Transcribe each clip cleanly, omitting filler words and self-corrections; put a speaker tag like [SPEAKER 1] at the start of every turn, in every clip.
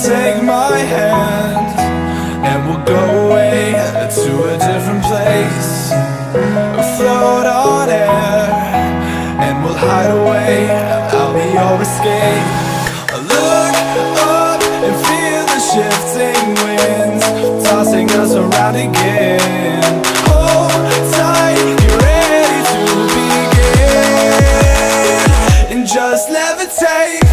[SPEAKER 1] Take my hand and we'll go away to a different place. Float on air and we'll hide away. I'll be your escape. Look up and feel the shifting winds tossing us around again. Hold tight, get ready to begin and just levitate.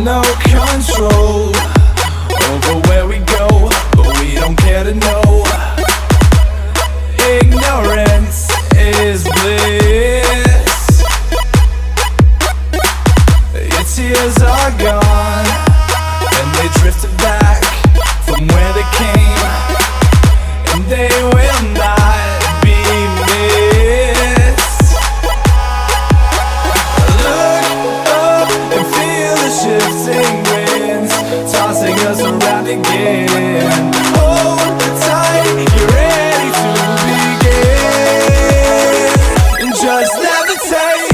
[SPEAKER 1] No control over where we go, but we don't care to know. Ignorance is bliss. Your tears are gone and they drifted back from where they came, and they will not be missed. Look up and feel the shifting winds tossing us around again. Hold tight, you're ready to begin and just levitate.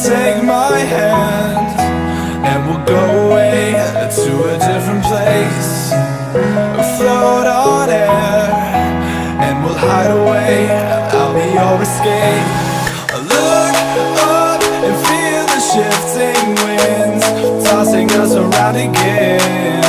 [SPEAKER 1] Take my hand and we'll go away to a different place. Float on air and we'll hide away. I'll be your escape. Look up and feel the shifting winds tossing us around again.